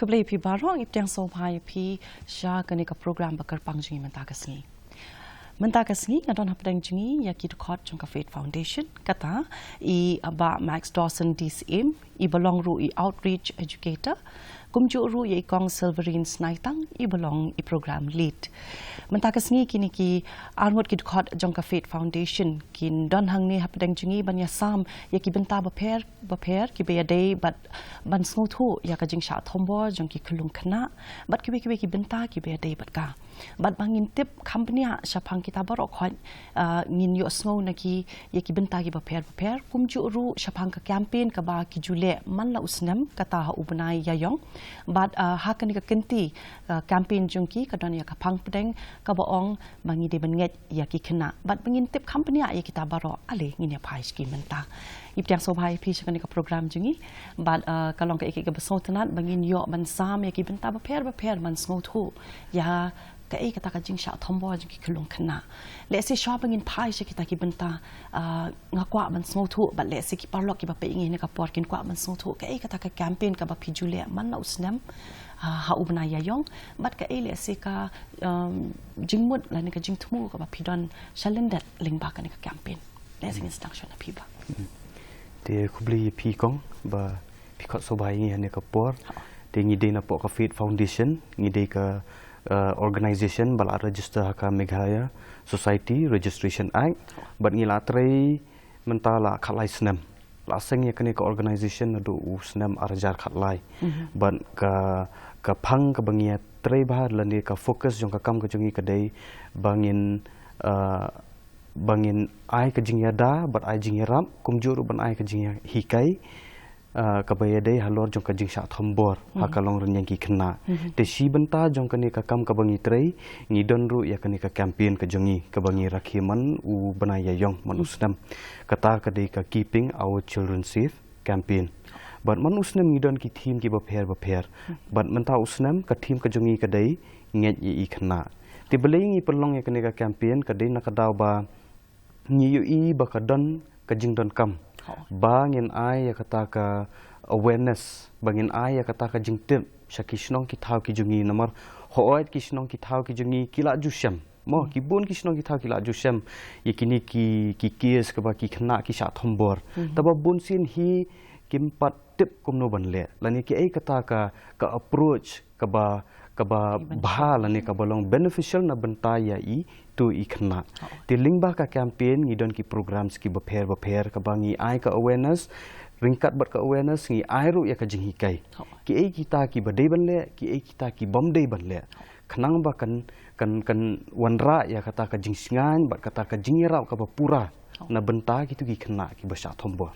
Keblai pi barong ip yang sobai pi sya kani ka program bakar pangjungi mentakasngi. Mentakasngi ngadon hapdang jungi ya ki dekot jong ka Faith Foundation kata I aba Max Dawson DCM I belong ru I outreach educator kumju ru ya ikong Silverine Snaitang I belong I program lead. Mentakasngi kini ki armut ki dekot jong ka Faith Foundation kin don hang ni hapdang jungi banya sam ya ki benta baper ki be day but ban Sngewthuh ya ka jingshah Thombor jong ki Khynnah but ki benta ki be day but ka but bangin tip company syapang kita barok khon ngin yo sngow na ki ya ki benta ki baper kumju ru syapang ka campaign ka ba ki jule man la usnam kata ha ubnai yayong but hakan ka kenti campaign jong ki ka don ya ka pang pedeng ka baong bangi de banget ya ki Khynnah but bangin tip company ya kita barok ale ngin ya pai ski menta ip yang sobai pi syakani ka program jungi but kalong ka iki ka besong tenat bangin yo man sam ya ki benta baper man Sngewthuh ya ka kata ka jingshah Thombor jong ki Khynnah le se shopping in pai she kita ki benta ngakwa man Sngewthuh but le se ki parlok ki ba pe ngi ne ka por kin kwa man Sngewthuh ka kata ka campaign ka ba pijule man na usnam ha ubna ya yong but ka le se ka jingmut la ne ka jingthmu ka ba pidon shalendat lingba ka ne ka campaign le se instruction na piba te kubli pi kong ba pi khot sobai ngi ne ka por te ngi de na po ka Faith Foundation ngi de ka organization bala register haka Meghalaya Society Registration Act but ngi latrai mentala khalai snam la seng ya kani ka organization adu snam arjar khalai but ka phang ka bangia trai bahar lani ka focus jong ka kam ka jungi ka dei bangin ai ka jingya da but ai jingya ram kumjuru ban ai ka jingya hikai kabaya dei halor jong ka jingshah Thombor haka Longrynieng ki Khynnah te shi benta jong ka ni ka kam ka bangi trei ngi don ru ya ka ni ka campaign ka jongi ka bangi rakhiman u banaya yong manusnam kata ka dei ka keeping our children safe campaign but manusnam ngi don ki theme ki baper but menta usnam ka theme ka jongi ka dei nget I Khynnah te belei ngi pelong ya ka ni ka campaign ka dei na ka daw ba ngi yu I ba ka don ka jing don kam bangin ai ya kata ka awareness bangin ai ya kata ka jingtip shakishnong ki thau ki jungi namar hoit ki shnong ki thau ki jungi kila jusham mo ki bon ki shnong ki thau kila jusham yakini ki case ka ba ki Khynnah ki sha Thombor taba bon sin hi kimpat tip kumno banle lani ki ai kata ka approach ka ba bha lani ka balong beneficial na benta ya I tu I Khynnah ti lingba ka campaign ngi don ki programs ki baper ka bangi ai ka awareness ringkat bat ka awareness ngi ai ru ya ka jinghikai ki ai kita ki badai banle ki ai kita ki bomdai banle khnang ba kan wanra ya kata ka jingsingan bat kata ka jingrau ka pura na benta ki tu ki Khynnah ki basha Thombor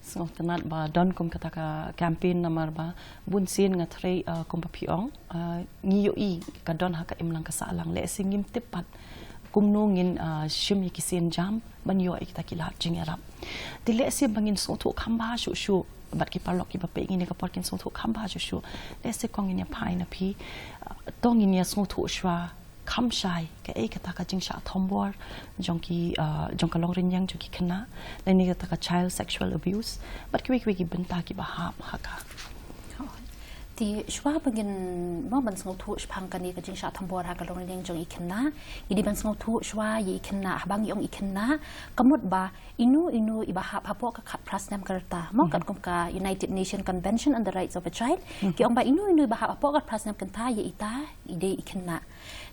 so tenat ba don kum kata ka campaign namar ba bun sin ngatrei kum pa piong ngi yo I ka don haka imlang ka salang le singim tipat kumnungin shim ki sin jam ban yo kita kilat jingerap dile se bangin Sngewthuh khamba shu bat ki parlok ki ba pe ngi ne ka porkin Sngewthuh khamba shu le se kongin ya pai na pi tongin ya Sngewthuh shwa kham shai ka kata ka jingshah Thombor jong ka Longrynieng jong ki Khynnah le ni kata ka child sexual abuse bat ki benta ki ba haka ti shwa bangin mo ban Sngewthuh shpang kani ka jingshah Thombor haka Longrynieng jong I Khynnah idi ban Sngewthuh shwa I Khynnah habang yong I Khynnah kamut ba inu iba hapo ka prasnam karta mo kan kum ka United Nation Convention on the Rights of a Child ki ong ba inu ba hapo ka prasnam kanta ya ita ide I Khynnah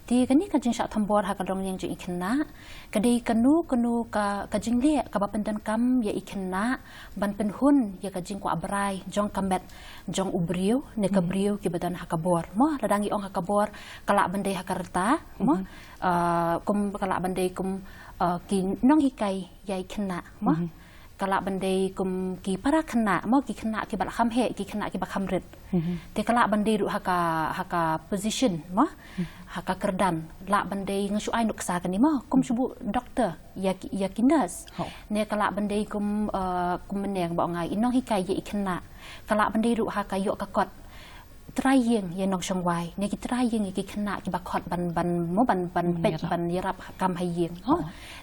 ti kani ka jingshah Thombor haka Longrynieng jong I Khynnah kadai kanu ka jingle ka ba pendan kam ya I Khynnah ban penhun ya ka jing ko abrai jong kambet jong ubriu ne ka briu ki badan hakabor mo ladangi ong hakabor kala bandai hakarta mo kum kala bandai kum ki nong hikai yai Khynnah mo kala bandai kum ki para Khynnah mo ki Khynnah ki bal kham he ki Khynnah ki ba kham rit te kala bandai ru haka position mo haka kerdan la bandai ngashu ai nuksa kan ni mo kum subu doktor ya ki nurse ne kala bandai kum meneng ba ngai inong hikai yai Khynnah kala bandai ru haka yo ka kot trying ye nong shangwai ne ki trying ki Khynnah ki ba khot ban pet ban yarap kam hayeng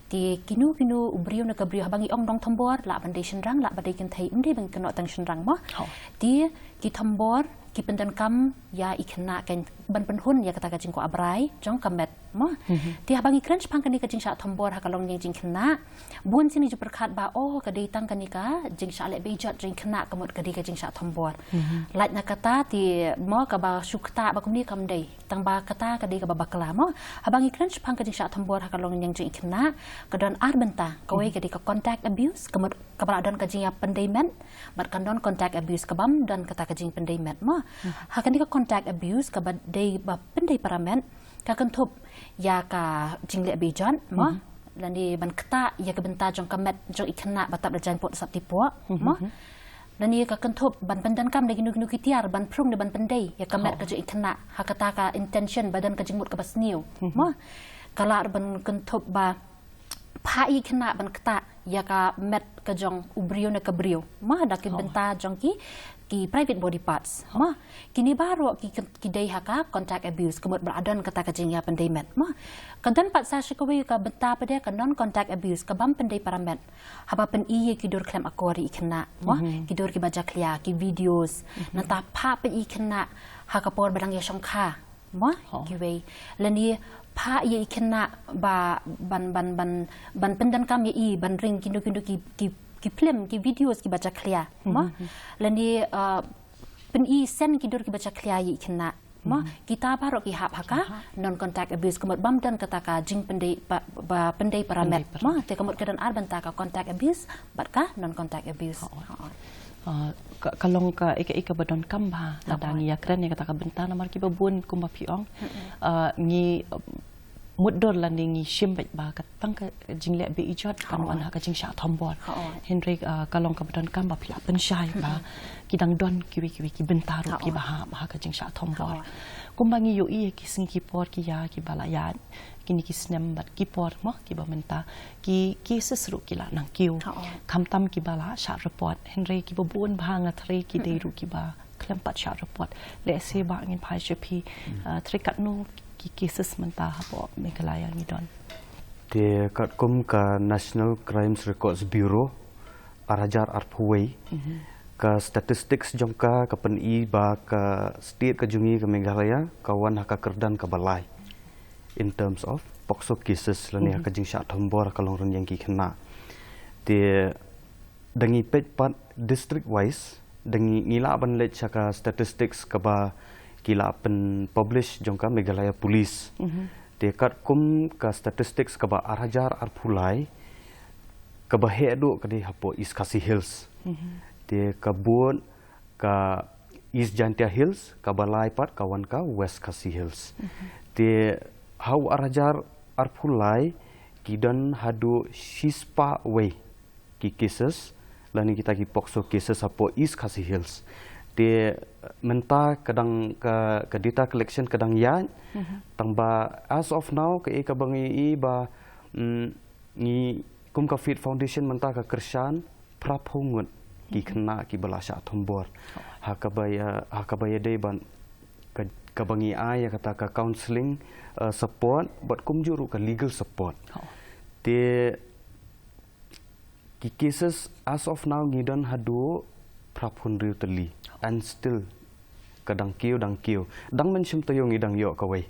ti kinu ubriu na kabriu habangi ong dong Thombor la bandai shenrang la bandai kin thai inde bang kanot tang shenrang mo ti ki Thombor ki pendan kam ya ikna kan ban penhun ya kata ka jing ko abrai jong kamet mo ti habangi kran pang kani ka jing sha Thombor ha kalong jing Khynnah bun sini ju perkat ba oh ka dei tang kani ka jing sha le be jot jing Khynnah kamot ka dei ka jing sha Thombor lait na kata ti mo ka ba sukta ba kumni kam dei tang ba kata ka dei ka ba bakla mo habangi kran pang ka jing sha Thombor ha kalong jing Khynnah ka don ar benta ka wei ka dei ka contact abuse kamot ka ba don ka jing ya pendaimen bat kan don contact abuse ka bam dan kata ka jing pendaimen mo ha kani ka contact abuse ka ba dei ba pendai paramen ka kentup ya ka jingle bejan mo dan di ban keta ya ke benta jong kamet jong Khynnah batap dajan pot sap tipua mo dan ni ka kentup ban pendan kam lagi nu kitiar ban prung de ban pendai ya kamet ka jong Khynnah ha kata ka intention badan ka jingmut ka basniu mo kala ban kentup ba pai Khynnah ban keta ya ka met ka jong ubrio na ka brio mo da ke benta jong ki private body parts ma kini baru ki dei haka contact abuse kemut beradan kata kajing ya pendaimet ma kandan pat sa shikawi ka benta pada ka non contact abuse ka bam pendai paramet haba pen iye ki dor klem akori Khynnah ma ki dor ki baja klia ki videos nanta pa pe Khynnah haka por badang ya shongkha ma ki wei lani pa ye Khynnah ba ban pendan kam ye ban ring kindu ki film ki videos ki baca clear ma lani pen sen ki dur ki baca clear yi Khynnah ma kita baru ki hap haka non contact abuse kemut bam dan kata ka jing pendai pendai paramet ma te kemut kedan ar banta ka contact abuse bat ka non contact abuse kalong ka ika badon kamba ladangi ya kren ya kata ka benta namar ki babun kumba piong ni muddor landingi shimbet ba katang ka jingle be ijot kanwan ha ka jingsha Thombor Henry kalong ka badon kamba pila pensyai ba kidang don kiwi ki bentaru ki ba ha ka jingsha Thombor kumbangi yo i ki singki por ki ya ki balaya kini ki snem bat ki por mo ki ba menta ki sesru ki la nang kiu kamtam ki bala sha report Henry ki babun ba nga thri ki deiru ki ba klempat sha report le se ba ngin phai chepi trikat nu ki cases menta hapo Meghalaya ni don te kat kum ka National Crimes Records Bureau arajar arphuwei ka statistics jongka ka pen I ba ka state ka jungi ka Meghalaya kawan haka kerdan ka balai in terms of pokso cases lani haka jingsha Thombor ka Longrynieng ki Khynnah te dangi pet pat district wise dangi ngila ban let ka statistics ka ba kila pen publish jongka Meghalaya Police dekat kum ka statistics ka ba arajar arphulai ka ba hedu ka di hapo East Khasi Hills de kabun ka East Jantia Hills ka balai pat kawan ka West Khasi Hills de hau arajar arphulai kidan hadu shispa way ki cases lani kita ki pokso cases hapo East Khasi Hills de menta kadang ka data collection kadang ya tangba as of now ke ka bangi I ba ni kum ka fit foundation menta ka kersan praphungut ki Khynnah ki balasha Thombor ha ka baya dei ban ka bangi ai kata ka counseling support but kum juru ka legal support de ki cases as of now ngidan hadu praphun riu teli and still kadang kiu dang menshim toyong idang yo kawai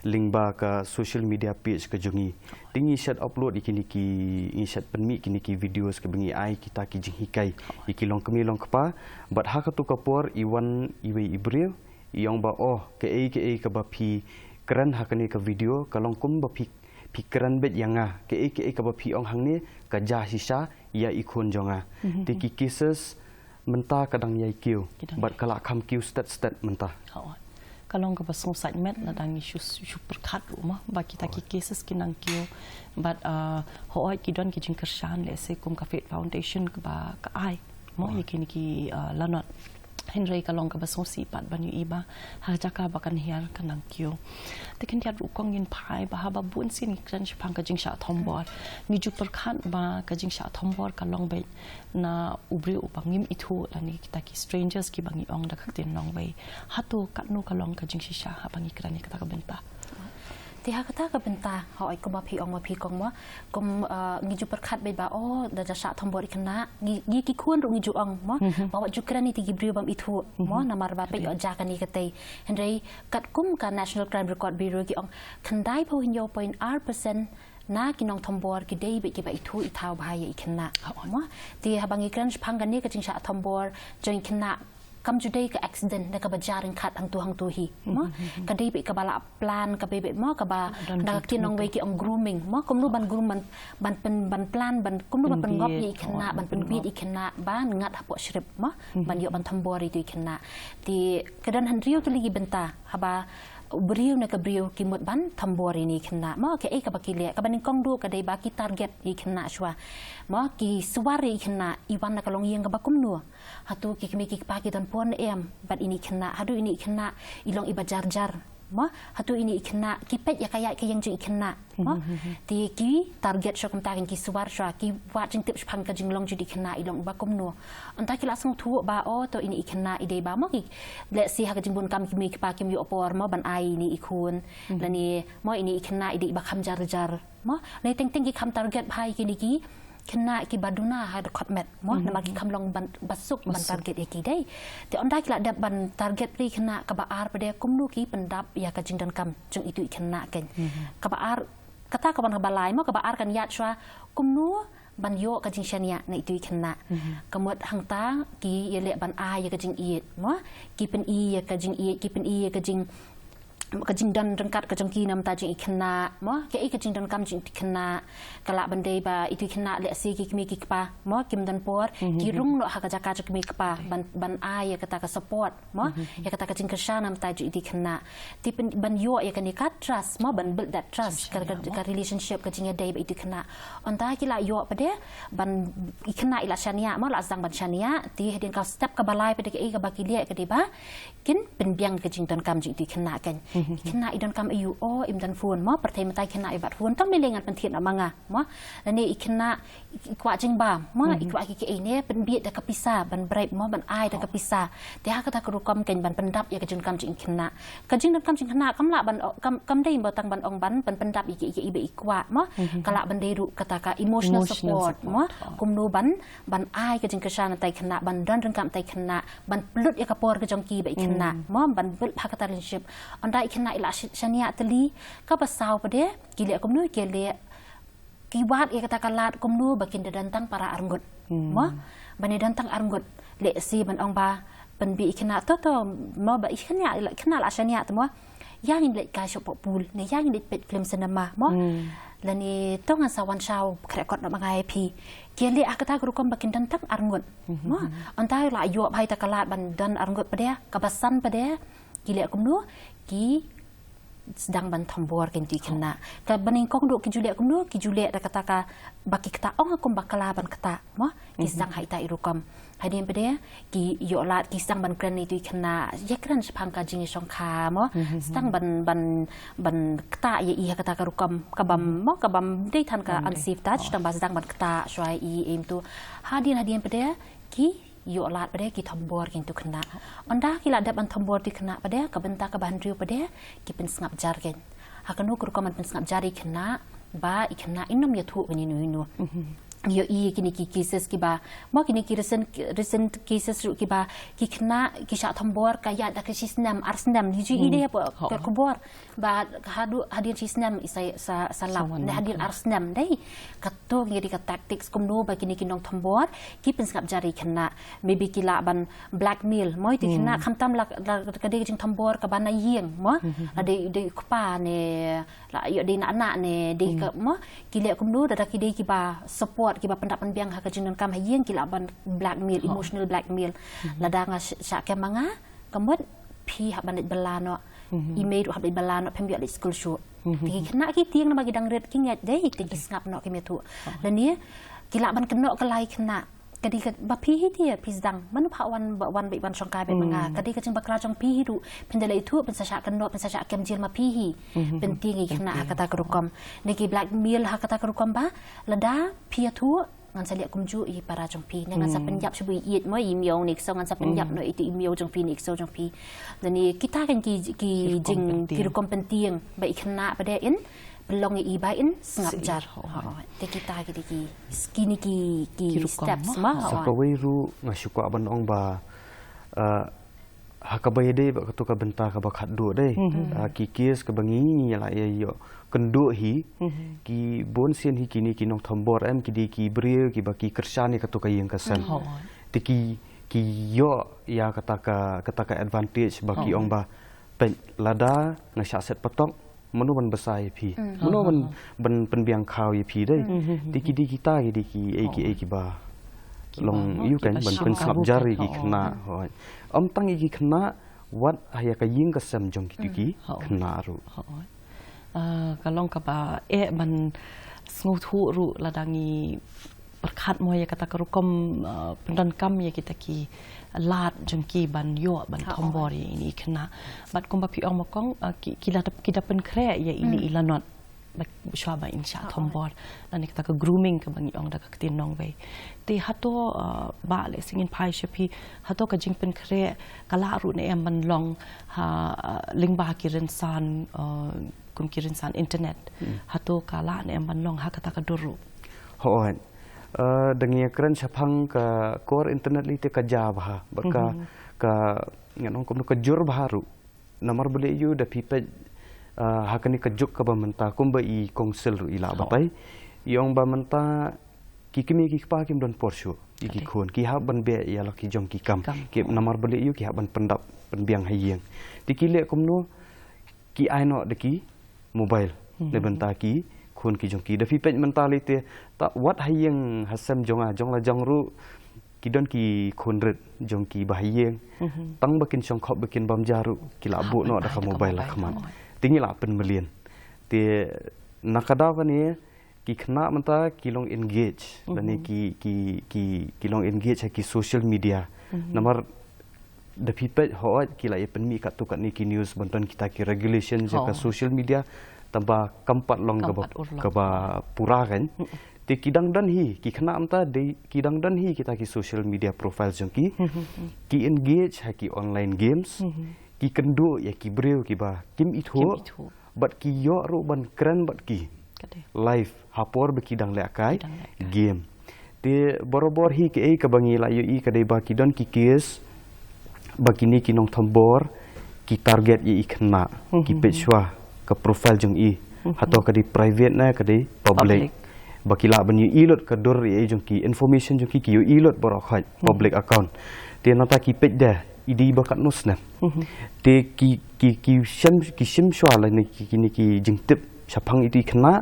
lingba ka social media page ka jungi tingi set upload ikini ki set penmi kini ki videos ke bengi ai kita ki jing hikai ikilong kemilong kapa but ha ka tu kapor iwan iwe ibril iong ba oh ke ka ba phi kran ha kani ka video kalong kum ba phi pikiran bet yanga ke ka ba phi ong hang ni ka ja sisa ya ikon jonga ti ki cases menta kadang yai kiu but kala kam kiu stat menta kalong ka basong segment na dang isu perkat rumah ba kita ki cases kinang kiu but hoai ki don ki jing kersan le se kum ka Faith Foundation ka ba ka ai mo yakini ki lanot Henry kalong ka basong sipat banyu iba ha jaka bakan hiar kanang kiu tekin dia rukong yin pai ba haba bun sin kran pang ka jingsha Thombor ni ju perkat ba ka jingsha Thombor kalong be na ubri upangim itu lani kita ki strangers ki bangi ong da kaktin nong be hatu katnu kalong ka jingsha ha bangi kran ni kata ka benta thì hak kata ka benta hoi ko ma phi ong ma phi kong mo kom ngi ju perkhat be ba da jasa Thombor ikna ngi ki khun ru ngi ju ong mo ba ju krani ti gibriu bam ithu mo namar ba pe yo ja kan ni kate henry kat kum ka National Crime Record Bureau ki ong khandai pho hin yo point % na ki nong Thombor ki dei be ki ba ithu ithau ba ya ikna mo ti habang ikran phang kan ni ka jingshah Thombor join kna kam judai ka accident na ka bajaring khat hang tu hi mo ka dei be ka bala plan ka be mo ka ba na ki nong we ki ong grooming mo kom lu ban groom ban plan ban kom lu ban ngop yi khna ban pen bit ikna ban ngat hapo shrip mo ban yo ban Thombor itu ikna ti kedan han riu ki ligi benta haba beriu na ka beriu ki mut ban Thombor ini khna mo ke ka bakile ka ban kong du ka dei ba ki target i khna shwa mo ki swari khna iwan na ka Longrynieng ka bakum nu hatu ki kemi ki pa ki don pon em bat ini khna hadu ini khna ilong ibajar jar mo hatu ini khna ki pet ya kaya ke yang jing khna mo ti ki target shokum ta ki swar shwa ki wa jing tip phang ka jing long judi khna ilong bakum nu anta ki la Sngewthuh ba o to ini khna ide ba mo ki le si ha ka jing bun kam ki mi pa ki mi opor mo ban ai ni ikhun la ni mo ini khna ide ba kham jar jar mo le teng ki kham target bhai ki ni ki Khynnah ki baduna ha khotmet mo na ki khamlong ban basuk ban target ya ki dei te on dai kila dap ban target pri Khynnah ka ba ar pade kumnu ki pendap ya ka jingdan kam jung itu Khynnah ken ka ba ar kata ka ban ka balai mo ka ba ar kan yat shwa kumnu ban yo ka jing shania na itu Khynnah kamut hang ta ki ye le ban a ya ka jing iet mo ki pen i ya ka jing iet ki pen i ya ka jing dan rengkat ke jengki nam ta jing Khynnah mo ke ke jing dan kam jing Khynnah kala bandai ba itu Khynnah le si ki mi ki pa mo kim dan por ki rung no ha ka jaka jik mi pa ban ai ya kata ka support mo ya kata ka jing kesha nam ta jing itu Khynnah ti ban yo ya kan ka trust mo ban build that trust ka relationship ka jing ya dai ba itu Khynnah on ta ki la yo pa de ban Khynnah ila shania mo la sang ban shania ti hedin ka step ka balai pa de ke ba ki le ka de ba kin pen biang ka jing dan kam jing itu Khynnah kan Khynnah idon kam ayu o im dan phun mo pertai matai Khynnah ibat phun tam melengan pentin amanga mo lani Khynnah ikwa jing ba mo ikwa ki ke ne pen biet da kapisa ban bribe mo ban ai da kapisa te ha kata kerukom ken ban pendap ya kajun kam jing Khynnah kajing dan kam jing Khynnah kam la ban kam dei ba tang ban ong ban pendap iki ibe ikwa mo kala ban dei ru kata ka emotional support mo kumnu ban ai kajing kesana tai Khynnah ban dan kam tai Khynnah ban plut ya kapor ka jongki ba Khynnah mo ban bul ha kata relationship ondai Khynnah ila shania teli ka pasau pade kile kumnu kele kiwat ya kata kalat kumnu bakin dantang para arngut mo bani dantang arngut le si ban ong ba ban bi Khynnah to mo ba Khynnah la shania to mo yang le ka shop pul ne yang le pet film cinema mo lani tonga sawan shau krekot na mangai pi kele akata grukom bakin dantang arngut mo ontai la yo bhai ta kalat ban dan arngut pade ka basan pade kile kumnu ki sedang ban Thombor kan tu Khynnah ka baning kong duk ki juliet kumnu ki juliet da kata ka baki kata ong akum bakala ban kata mo ki sang hai ta irukom hadin pede ki yo lat ki sang ban kran ni tu Khynnah ya kran phang ka jing song kha mo sang ban kata ya i kata ka rukom ka bam dei than ka unsif touch tam ba sedang ban kata shwai i em tu hadin pede ki yo lat pada ki Thombor kintu Khynnah onda ki la dap an Thombor ti Khynnah pada ka benta ka ban riu pada ki pen sngap jar gen hakanu kur ko man pen sngap jari Khynnah ba Khynnah innom ya thu ni nu yo i kini ki cases ki ba mo kini ki recent cases ru ki ba ki Khynnah ki sha Thombor ka ya da ki sistem arsnam ni ji ide apa ka kubor ba hadir sistem isai salam ne hadir arsnam dai ka to ngiri ka tactics kumno ba kini ki nong Thombor ki pen skap jari Khynnah maybe ki la ban blackmail mo ti Khynnah khamtam la ka de jing Thombor ka ban na yeng mo de kpa ne la yo de na ne de ka mo ki le kumno da ki de ki ba support ki ba pendapan biang ha ka jing kam hayeng ki la ban blackmail emotional blackmail la da nga sha ke manga kamot pi ha ban belano email ha belano pem bi school show ti Khynnah ki tiang na bagi dang red ki ngat dei ti ngap no ki metu la ni ki la ban keno ka lai Khynnah kadi ka ba pi ti pi dang manu pha wan ban songkai be manga kadi ka jing bakra jong pi ru pendela itu pen sa keno pen sa kem jil ma pi hi penting Khynnah ha kata kerukom ni ki blackmail ha kata kerukom ba lada pi tu ngan sa liat kumju i para jong pi ngan sa penyap shui iet mo email ni so ngan sa penyap no itu email jong pi ni so jong pi jadi kita kan ki jing ki kompenting ba Khynnah pada in belong i ba in ngap jar te kita ki skini ki steps ma sakawai ru ngasuka ban ong ba hakabai dei ba katu ka benta ka ba khaddu dei ki kies ka bangi la yo kenduk hi ki bon sien hi kini ki nong Thombor em ki di ki brio ki ba ki kersan ni katu ka yang kasan ti ki yo ya kata ka advantage ba ki ong ba pen lada ngasya set patok manu ban besai pi manu ban penbiang khau yi pi dei ti ki di kita ki di ki ba long yu kan ban pen sap jari ki Khynnah hoi tang ki Khynnah wat aya ka ying ka sam jong ki Khynnah ru kalong ka ba ban Sngewthuh ru ladangi perkhat mo ya kata kerukom pendan kam ya kita ki lat jong ki ban yo ban Thombor ini Khynnah bat kom ba pi ong mokong kita pen kre ya ini ilanot shaba insha Thombor dan kita ke grooming ke bangi ong da ka tinong we ti hato ba le singin pai shapi hato ka jingpen kre kala ru ne em ban long ha ling ba ki rinsan kum ki rinsan internet hato kala ne em ban long ha kata ka duru hoi dengia keren sapang ka core internet li te ka java baka ka nganong kum ka jur baru nomor beli yu da pipe hakani kejuk ka bamenta kumba i kongsel ru ila batai yong bamenta ki kimi ki pa kim don porsho ki khon ki ha ban be ya la ki jong ki kam ki namar beli yu ki ha ban pendap penbiang hayeng ti ki le kumno ki aino de ki mobile le benta ki khon ki jong ki da fi pe mentality ta wat hayeng hasam jong la jong ru ki don ki khonret jong ki bahayeng tang bakin song khop bakin bam jaru ki la bu no da ka mobile la khaman tinggi lah pen melian. Ti nakada kan ni ki Khynnah menta ki long engage dan ni ki long engage ki social media. Nomor the people hot ki la pen mi kat tu kat ni ki news bantuan kita ki regulation je ka social media tambah kampat long ke ba pura kan. Ti kidang dan hi ki Khynnah menta de kidang dan hi kita ki social media profile jong ki engage ki online games. Ki kendu ya ki breu ki ba kim itho bat ki yo ru ban keren bat ki live hapor be ki dang lekai game te borobor hi ke ka bangi la yo i ka dei ba ki don ki kies ba ki ni ki nong Thombor ki target i Khynnah ki pechwa ka profile jong i hato ka di private na ka di public ba ki la ban yu ilot ka dor i jong ki information jong ki yu ilot borok public account te nota ki pech da idi bakat nusna te ki sim shwa la ni ki jingtip sapang itu Khynnah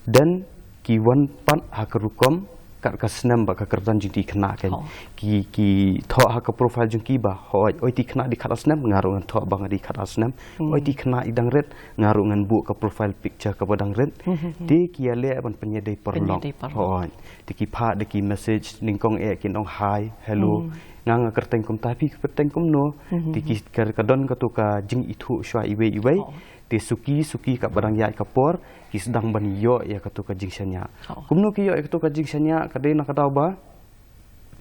dan ki wan pat hakarukom kat kasnam ba ka kertan jingti Khynnah kan ki tho ha ka profile jing ki ba hoi ti Khynnah di khat asnam ngaru ngan tho bang di khat asnam ti Khynnah idang red ngaru ngan bu ka profile picture ka badang red te ki ale ban penyedai perlong hoi ti ki pha de ki message ningkong kin ong hi hello ngang kerteng kum tapi kerteng kum no tiki kadon katuka jing itu shwa iwe te suki ka barang ya kapor ki sedang ban yo ya katuka jingshahnya kumno ki yo katuka jingshahnya kadai nak kataw ba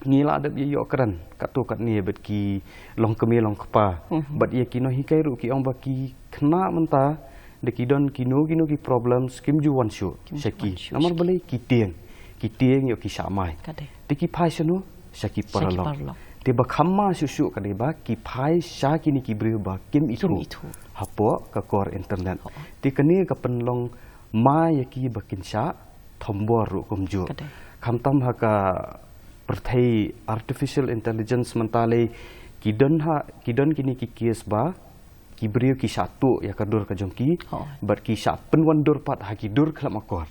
ngila adab yo keren katuka ni bet ki long kemi long kapa bat ye kino hikai ru ki ong ba ki Khynnah menta de ki don kino ki problems kim ju wan shu shaki namar bale ki tieng yo ki shamai tiki phai sunu shaki paralok tiba khamma susu kadeba ki phai sha kini ki briba kim itu hapo ka core internet ti kani ka penlong ma ya ki bakin sha Thombor ru kumju khamtam ha ka perthai artificial intelligence mentale kidon kini ki kies ba ki brio ki satu ya kadur ka jongki bar ki sha penwan dur pat ha ki dur khlam akor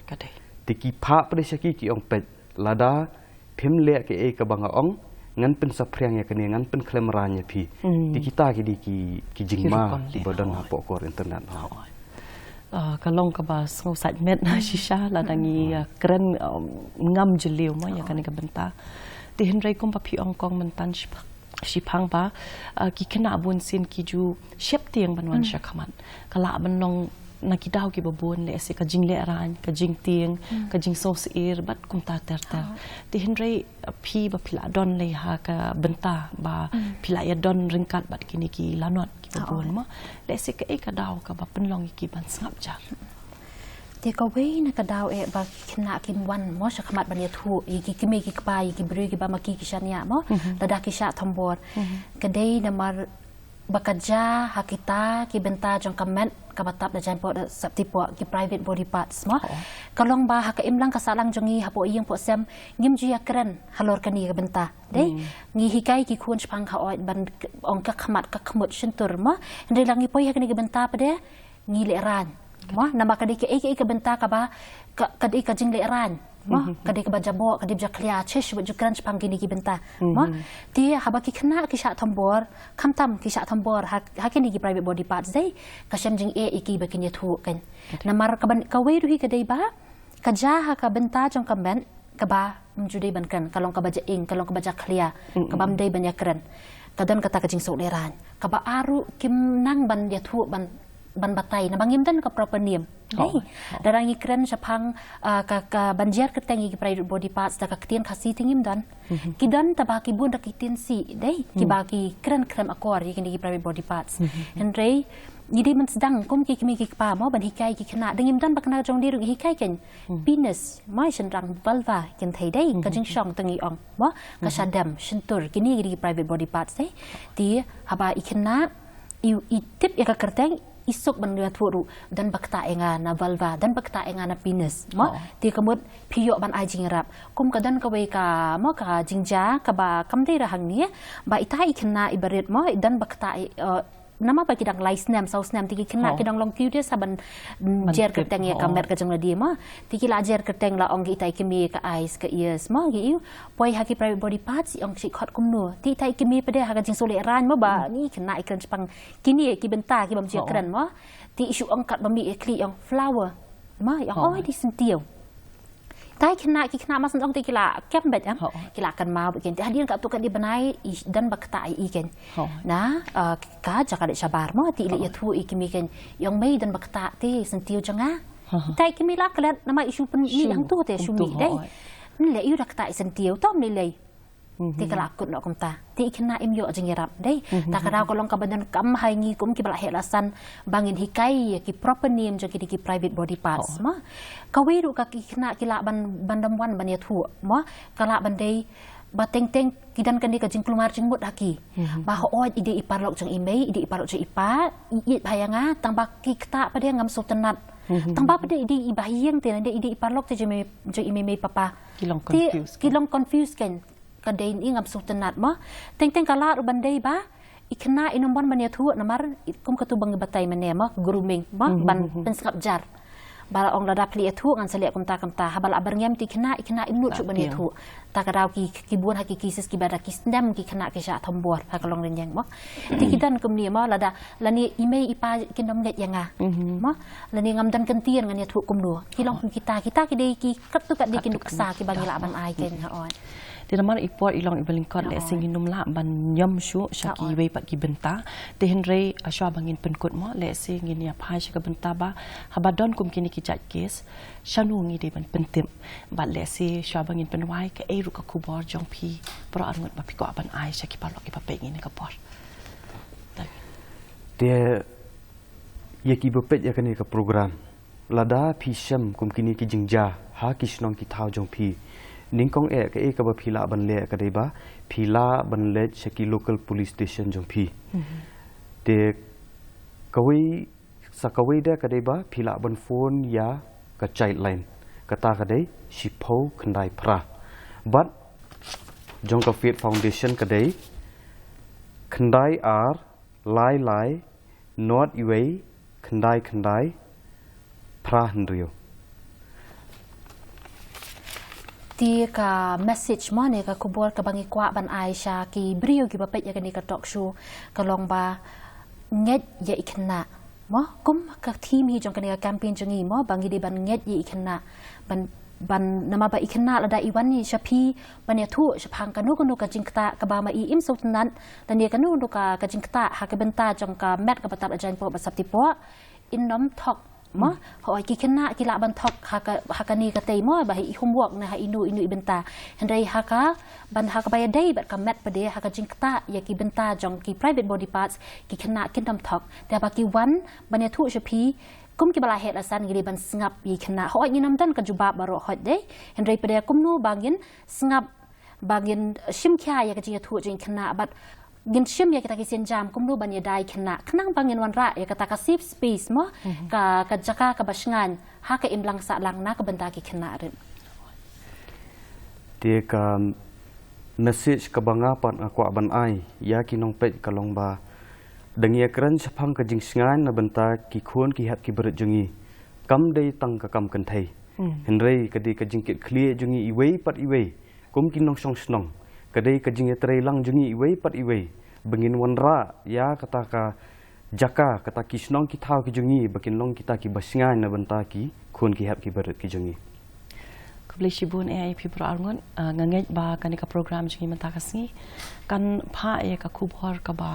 ti ki pha pada shaki ki ong pet lada phim le ke e ka banga ong ngan pen sapriang ya kene ngan pen klemeranya pi di kita ki jingma di badan hapo kor internet kalong ka ba ngau sat met na shisha la dangi keren ngam jeliu mo ya kane ka benta ti henry kom pa pi ong kong mentan shipang ba ki Khynnah bun sin ki ju shep tiang banwan shakaman kala ban long nak kidau ki babon le se ka jing le ran ka jing tieng ka jing sos ir bat kum ta ter ti henry phi ba phila don le ha ka benta ba phila ya don ringkat bat kini ki lanot ki babon ma le se ka ka dau ka ba penlong ki ban sngap ja ti ka we na ka dau ba khna kin wan mo sha khamat ban ya thu ki ki me ki pa ki bri ki ba ma ki shania mo da ki sha Thombor ka dei na mar bekerja hakita ki benta jong comment kabatap da janpo saptipo ki private body parts ma kalong ba haka imlang kasalang jongi hapo iyang po sem ngim ju yakren halor kani ka benta dei ngi hikai ki khun chpang kha oi ban ong ka khamat ka khmut shintur ma ndai langi poi hakani ka benta pade ngi le ran ma nama kadi ka benta ka ba kadi ka jing le ran ma kadi ka bajabo kadi jaklia chesh bu jukran chpang kini ki benta ma ti haba ki khna ki sha Thombor khamtam ki sha Thombor hakini ki private body parts dei ka shem jing iki ba kin yathu kan namar ka ban ka we ru hi ka dei ba ka ja ha ka benta jong ka ben ka ba mjudei ban kan kalong ka baja ing kalong ka baja clear ka bam dei ban yakran ka don kata ka jing so leran ka ba aru kim nang ban yathu ban batai na bangim dan ka proper name dei darang ikren sapang ka banjer keteng ki private body parts da ka ktien khasi tingim dan kidan tabaki bun da kitin si dei ki baki kren krem akor ki private body parts henry yidi man sedang kum ki kimi ki pa mo ban hikai ki khna dengim dan bakna jong diru hikai ken penis mai senrang vulva ken thei dei ka jing shong tangi ong mo ka shadam shintur kini ki private body parts dei ti haba ikhna i tip ya ka kerteng isok ban dia thuru dan bakta enga na vulva dan bakta enga na penis mo ti kamut phiyo ban ai jing rap kum ka dan ka we ka mo ka jingja ka ba kam dei rahang ni ba itai khna ibaret mo dan bakta nama ba kidang lai snam sau snam ti khna kidang long kiu dia saban jer keteng ya kamer ka jang la dia ma ti ki la jer keteng la ong itai kimi ka eyes ka ears mo gi poi ha ki private body parts ong si khot kum no ti itai kimi pade ha ka jing sole ran mo ba ni khna ikran chpang kini ki benta ki bam jer kran mo ti isu ong kat bami kli ong flower ma yang oi di sentiu tai khna ki khna mas ong ti kila kem bet am kila kan mau bikin ti hadian ka tu kan di benai dan bakta i ken na ka jaka de sabar mo ti li yathu i kimi ken yong mei dan bakta ti sentiu janga tai kimi la kala nama isu pen ni ang tu te sumi dei le yu dakta i sentiu tom ni le ti kala akut nok kumta ti khna im yo jingirap dei ta kada kolong ka badan kam hai ngi kum ki bala helasan bangin hikai ki proper name jo ki private body parts ma ka we ru ka ki khna ki la ban bandam wan ban yathu ma kala ban dei ba teng kidan kan di ka jing klumar jing mut haki ba ho oi ide iparlok jang imei ide iparlok je ipa i bayanga tang ba ki kta pa dia ngam sultanat tang ba pa dia ide ibayang te ide iparlok te je me papa kilong confuse kan kadai ni ngam sultanat ma teng kala ru bandai ba ikna inomban ban yathu namar kum katu bang batai mane ma grooming ma ban penskap jar bala ong lada pli yathu ngan saliak kum ta habal abar ngam ti ikna imnu chu ban yathu ta kadau ki buan hakiki sis ki bada ki sndam ki khna ki sha Thombor ha Longrynieng ma ti kidan kum ni ma lada lani imei ipa kindom let yanga ma lani ngam dan kentien ngan yathu kum no kilong kita ki dei ki kat tu kat dei ki nuksa ki bangila ban ai ken ha on di namar ipor ilong ibalingkot le singin numla ban nyam shu shaki we pat ki benta te henry aswa bangin penkut mo le singin ya phai shaka benta ba habadon kum kini ki chat kes shanu ngi de ban pentim ba le si shwa bangin penwai ka e ru ka kubor jong pi pro angot ba pi ko ban ai shaki palok ki pa pe ngi ka por dia ye ki bepet ya kani ka program lada pi sham kum kini ki jingja ha ki snong ki thau jong pi ningkong ka ka ba phila ban le ka dei ba phila ban le cheki local police station jong phi te kawai sa kawai da ka dei ba phila ban phone ya ka child line ka ta ka dei shipho khandai phra but jong ka fit foundation ka dei khandai ar lai not iwei khandai phra handrio ti ka message mo ne ka kubor ka bangi kwa ban Aisha ki brio ki bapet ya ni ka talk show ka long ba nget ya ikna mo kum ka team hi jong ka ni ka campaign jongi mo bangi de ban nget ya ikna ban nama ba ikna la da iwan ni shapi ban ya thu shapang ka nu ka jingta ka ba ma i im sultanan dan ni ka nu ka jingta ha ka benta jong ka met ka batab ajan po basap ti po in nom thok mah hoi ki kena ki la ban thok haka ni ka tei mo ba hi homework na ha inu ibenta hendai haka ban haka baya dei bat ka met pade haka jingta ya ki benta jong ki private body parts ki kena kin tam thok te ba ki wan ban ya thu shapi kum ki bala het asan giri ban sngap yi kena hoi ni nam dan ka juba baro hot dei hendai pade kum nu bangin sngap bangin shim kya ya ka ji thu jing kena bat gin shim ya kita kisin jam kumlu ban ya dai kena kenang bangin wan ra ya kata ka safe space mo ka jaka ka basngan ha ka imlang sa lang na ka benta ki kena rin dia ka message ka banga pan aku ban ai ya ki nong pet ka long ba dengia kran sapang ka jing sngan na benta ki khon ki hat ki berat jungi kam dei tang ka kam kan thai henrei ka di ka jing kit clear jungi iwei pat iwei kum ki nong song snong kadai ka jing etrei lang jungi iwei pat iwei bengin wanra ya kata ka jaka kata ki snong ki thau ki jungi bakin long kita ki basngan na benta ki khon ki hat ki berat ki jungi Blesibun AIP pro arngon ngangej ba kanika program jungi mentakasni kan pha e ka khubhor ka ba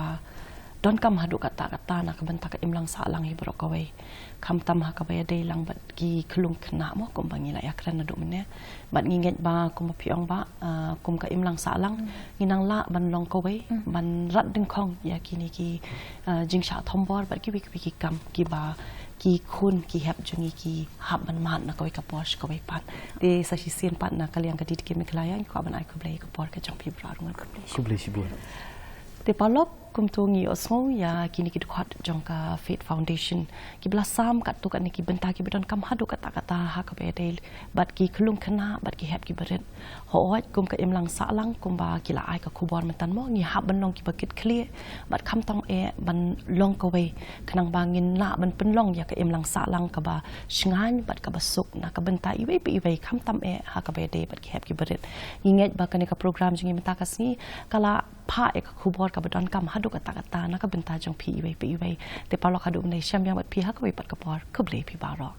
don kam hadu kata na ka benta ka imlang sa lang hi bro ka wei kam tam ha ka ba dei lang bat ki khulung khna mo kom bangi la yakran na do mene bat ngingej ba kom piong ba kom ka imlang sa lang nginang la ban long ka wei ban rat ding khong ya kini ki jingshah Thombor bat ki ki kam ki ba ki khun ki hap jungi ki hap ban man na koi ka posh ka wei pan de sa shi sien pan na kaliang ka dit ki miklayan ko ban ai ko blei ko por ka jong pi bra arngon ku blesibun te palop kum tungi osmo ya kini ki khot jong ka Faith Foundation ki blasam kat tu kat ni ki benta ki bedon kam hadu kata ha ka be del bat ki khulung khna bat ki hep ki beret ho kum ka imlang sa lang kum ba ki la ai ka khubor mentan mo ni hab ban long ki bakit clear bat kham tong e ban long ka we khnang bangin la ban pen long ya ka imlang sa lang ka ba shngan bat ka basuk na ka benta iwe pe iwe kham tam e ha ka be de bat ki hep ki beret nginget ba ka ni ka program jingi menta ka sni kala pha e ka khubor ka bedon kam hadu kata na ka benta jong pi iwe pe iwe te palok hadu nei syam yang bat pi ha ka we pat ka por ku ble pi baro